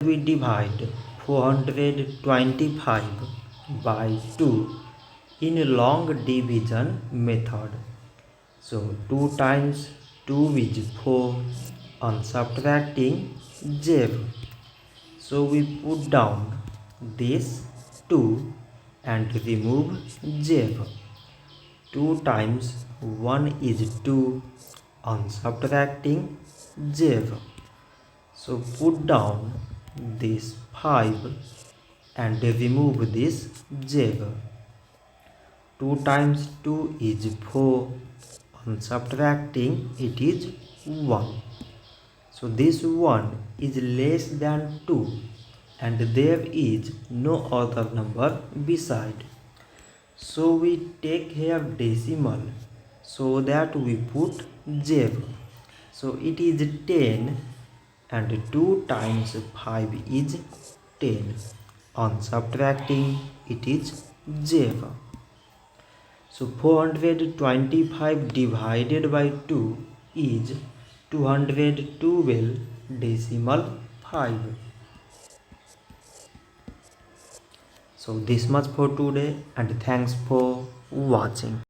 We divide 425 by 2 in a long division method. So 2 times 2 is 4 on subtracting zev. So we put down this 2 and remove zev. 2 times 1 is 2 on subtracting zev. So put down this 5 and remove this zev. 2 times 2 is 4. On subtracting it is 1. So this 1 is less than 2 and there is no other number beside. So we take here decimal so that we put zev. So it is 10 and 2 times 5 is 10. On subtracting it is zev. So 425 divided by 2 is 212 decimal 5. So this much for today and thanks for watching.